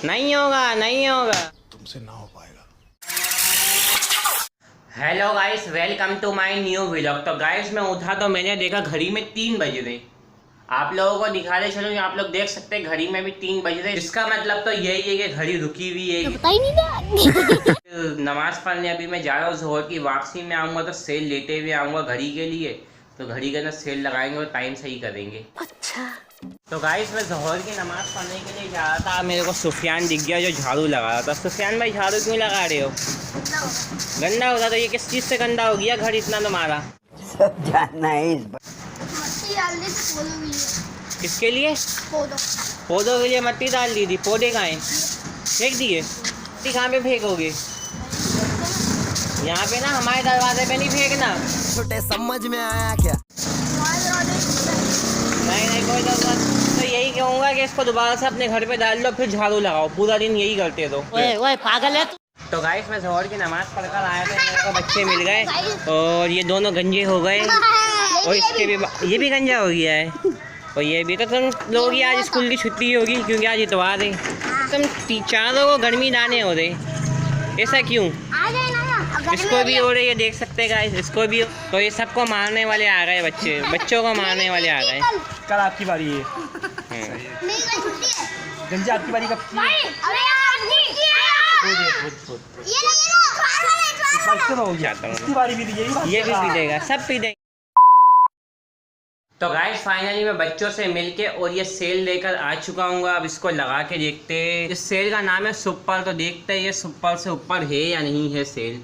नहीं होगा, नहीं होगा, तुमसे ना हो पाएगा। Hello guys, welcome to my new vlog. तो गाइस मैं उठा तो मैंने देखा घड़ी में 3 बज रहे। आप लोगों को दिखाने चलो, आप लोग देख सकते हैं घड़ी में भी 3 बज रहे। इसका मतलब तो यही है कि घड़ी रुकी हुई है। पता ही नहीं था। नमाज पढ़ने अभी मैं जा रहा हूँ। जोहर की वापसी में आऊँगा तो सेल लेते हुए आऊँगा घड़ी के लिए। तो घड़ी के अंदर सेल लगाएंगे और टाइम सही करेंगे। अच्छा। तो गाइस मैं जोहर की नमाज़ पढ़ने के लिए जा रहा था। मेरे को सुफियान दिख गया जो झाड़ू लगा रहा था। सुफियान भाई, झाड़ू क्यों लगा रहे हो? गंदा होता तो ये किस चीज़ से गंदा हो गया घर इतना तुम्हारा? सब जानना है इस किसके लिए? पौधों के लिए मट्टी डाल दी थी। पौधे कहाँ हैं? फेंक दिए? मट्टी कहाँ पे फेंकोगे? यहाँ पे ना, हमारे दरवाजे पे नहीं फेंकना। छोटे समझ में आया क्या? नहीं कोई जरूरत। तो यही कहूँगा कि इसको दोबारा से अपने घर पे डाल दो, फिर झाड़ू लगाओ। पूरा दिन यही करते दो। ओए पागल है तू। तो गाइस मैं जोहर की नमाज़ पढ़कर आया था। मेरे को बच्चे मिल गए और ये दोनों गंजे हो गए और इसके भी ये भी गंजा हो गया है और ये भी। तो तुम लोग ही आज स्कूल की छुट्टी होगी क्योंकि आज इतवार है। तुम चारों को गर्मी दाने हो रहे, ऐसा क्यों? इसको भी हो रही है, देख सकते हैं गाइस, इसको भी। तो ये सबको मारने वाले आ गए, बच्चों को मारने वाले आ गए। कल आपकी बारी है। गंजा आपकी बारी कब की? ये भी पी देगा, सब पी देगा। तो गाइस फाइनली मैं बच्चों से मिलके और ये सेल लेकर आ चुका हूँ। अब इसको लगा के देखते हैं। इस सेल का नाम है सुपर। तो देखते हैं ये सुपर से ऊपर है या नहीं है सेल।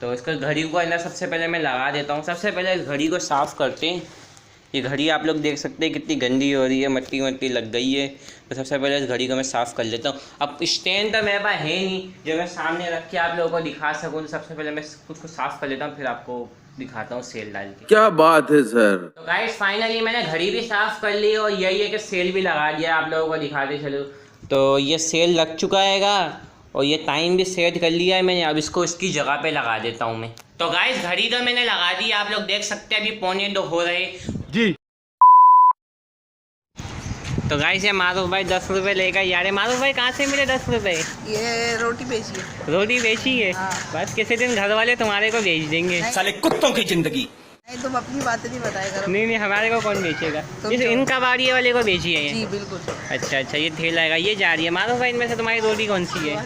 तो इसको घड़ी को अंदर सबसे पहले मैं लगा देता हूँ। सबसे पहले इस घड़ी को साफ़ करते हैं। ये घड़ी आप लोग देख सकते हैं कितनी गंदी हो रही है, मट्टी वट्टी लग गई है। तो सबसे पहले इस घड़ी को मैं साफ़ कर लेता हूँ। अब स्टैंड तो मेरे पास है नहीं जो मैं सामने रख के आप लोगों को दिखा सकूँ। तो सबसे पहले मैं उसको साफ़ कर लेता हूँ, फिर आपको दिखाता हूँ सेल डाल के। क्या बात है सर। तो गाइस फाइनली मैंने घड़ी भी साफ़ कर ली और यही है कि सेल भी लगा दिया। आप लोगों को दिखाते चलो। तो ये सेल लग चुका हैगा और ये टाइम भी सेट कर लिया है मैंने। अब इसको इसकी जगह पे लगा देता हूँ मैं। तो गाइस घड़ी तो मैंने लगा दी, आप लोग देख सकते हैं अभी 1:45 हो रहे जी। तो गाइस ये मारूफ भाई 10 रुपये लेकर यार। मारूफ भाई कहाँ से मिले 10 रुपये? ये रोटी बेची है। रोटी बेची है? हाँ। बस किसी दिन घर वाले तुम्हारे को बेच देंगे। साले कुत्तों की जिंदगी। नहीं, तुम अपनी बातें नहीं बताया करो। नहीं हमारे को कौन बेचेगा? तुम इस इनका बाड़ी वाले को बेची है ये। जी बिल्कुल। अच्छा ये ठेला है, ये जा रही है। मारूफ भाई इनमें से तुम्हारी रोटी कौन सी है?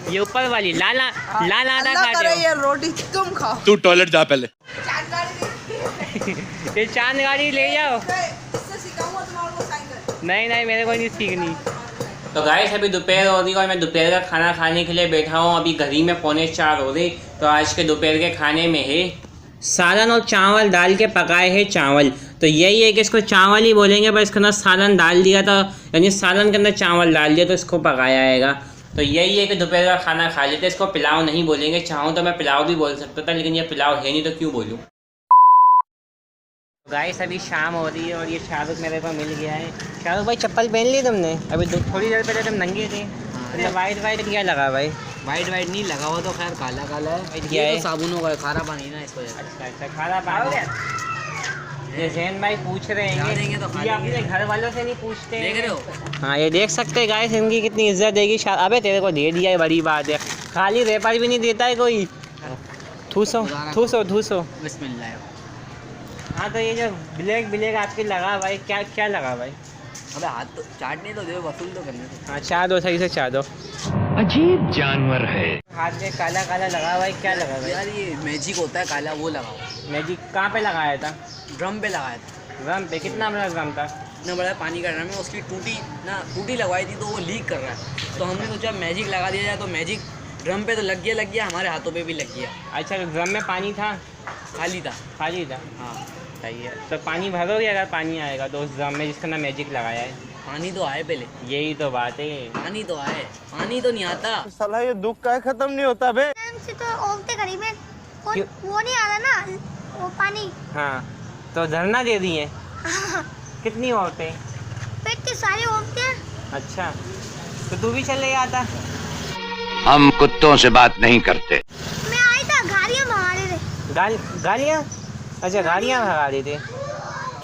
ये ऊपर वाली लाल आधा अल्लाह खाते करे हो। ये रोटी तुम खाओ। तू टॉयलेट जा पहले। ये चांद गाड़ी ले जाओ। इससे सिखाऊंगा तुम्हारे को साइकिल। नहीं मेरे को नहीं सीखनी। तो गाइस अभी दोपहर हो रही है और मैं दोपहर का खाना खाने के लिए बैठा हूँ। अभी घड़ी में 3:45 हो रही। तो आज के दोपहर के खाने में है सालन और चावल डाल के पकाए हैं चावल। तो यही है कि इसको चावल ही बोलेंगे, पर इसके अंदर सालन डाल दिया था, यानी सालन के अंदर चावल डाल दिया तो इसको पकाया आएगा। तो यही है कि दोपहर का खाना खा लेते। इसको पुलाव नहीं बोलेंगे। चाहूँ तो मैं पुलाव भी बोल सकता था, लेकिन ये पुलाव है नहीं तो क्यों बोलूँ। गाइस अभी शाम हो रही है और ये शाहरुख मेरे को मिल गया है। शाहरुख भाई चप्पल पहन ली तुमने? अभी थोड़ी देर पहले तुम नंगे थे। मतलब वाइट क्या लगा भाई? वाइट नहीं लगा हुआ, तो खैर काला है। क्या है? तो साबुनों का खारा पानी ना इसको। अच्छा खाना पानी। ये जैन भाई पूछ रहे हैं ये अपने घर वालों से नहीं पूछते। देख रहे हो? हाँ ये देख सकते हैं गाइस इनकी कितनी इज्जत देगी। अबे तेरे को दे दिया है, बड़ी बात है। खाली रेपर भी नहीं देता है कोई। ठूसो बिस्मिल्लाह। हाँ तो ये जो ब्लैक आपके लगा भाई, क्या लगा भाई? अबे हाथ तो चाटने तो दे, वसूल तो करने दो। हाँ चाह दो, सही से चाह दो। अजीब जानवर है। हाथ में काला लगा भाई, क्या लगा भाई? यार ये मैजिक होता है काला, वो लगाओ। मैजिक कहाँ पे लगाया था? ड्रम पे लगाया था। ड्रम पे? कितना बड़ा ड्रम था? इतना बड़ा पानी का ड्रम है। उसकी टूटी लगवाई थी तो वो लीक कर रहा है। तो हमने सोचा मैजिक लगा दिया जाए। तो मैजिक ड्रम पे तो लग गया, हमारे हाथों पे भी लग गया। अच्छा तो ड्रम में पानी था? खाली था। हाँ सही है। तो पानी भरोगे अगर पानी आएगा तो उस ड्रम में जिसका नाम मैजिक लगाया है? पानी तो आए पहले। यही तो बात है। पानी तो आए, पानी तो नहीं आता। साला ये दुख का खत्म नहीं होता बे। से तो औरतें घड़ी में वो नहीं आ रहा ना, वो पानी। हाँ तो धरना दे दी है। कितनी औरतें? पेट की सारी औरतें। अच्छा तो तू भी चले आता। हम कुत्तों से बात नहीं करते। मैं आई था, गाड़ियाँ भगा रहे थे। गालियाँ? अच्छा गाड़ियाँ भगा रहे थे,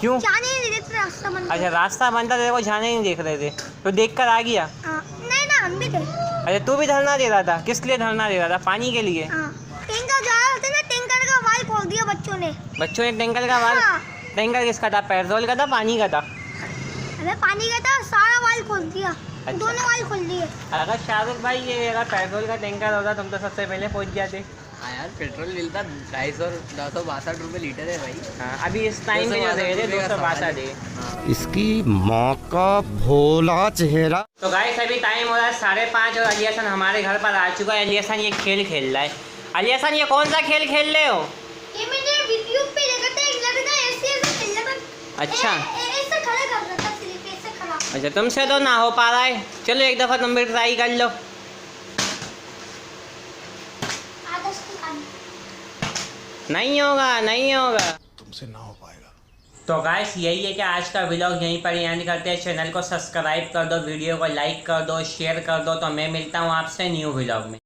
क्यों? जाने नहीं देते, रास्ता बंद। अच्छा रास्ता बंद था, तेरे को जाने नहीं देख रहे थे तो देख कर आ गया? नहीं ना, हम भी थे। अरे तू भी धरना दे रहा था, किस लिए धरना दे रहा था? पानी के लिए? हाँ, टैंकर जा रहे थे ना, टैंकर का वाल खोल दिया बच्चों ने। बच्चों ने टैंकर का वाल? हाँ। टैंकर किसका था, पेट्रोल का था पानी का था? अरे पानी का था, सारा वाल खोल दिया। अच्छा। दोनों वाल खोल दिए। अगर शाहरुख भाई ये अगर पेट्रोल का टैंकर होता तुम तो सबसे पहले पहुंच जाते। हाँ यार, पेट्रोल मिलता 262 रुपये लीटर है भाई। हाँ, अभी इस टाइम पे जो दे रहे 262 दे। इसकी माँ का भोला चेहरा। तो गाइस अभी टाइम हो रहा है 5:30 और अली हसन हमारे घर पर आ चुका है। अली हसन ये खेल खेल रहा है। अली हसन ये कौन सा खेल खेल रहे हो? ये मैंने वीडियो पे देखा था, एक लड़का ऐसे खेल रहा था। अच्छा। ऐसे खड़ा कर रहा था, सिर्फ ऐसे खड़ा। अच्छा, तुमसे तो ना हो पा रहा है, चलो एक दफ़ा तुम भी ट्राई कर लो। नहीं होगा, नहीं होगा, तुमसे ना हो पाएगा। तो गाइस यही है कि आज का व्लॉग यहीं पर एंड करते हैं। चैनल को सब्सक्राइब कर दो, वीडियो को लाइक कर दो, शेयर कर दो। तो मैं मिलता हूँ आपसे न्यू व्लॉग में।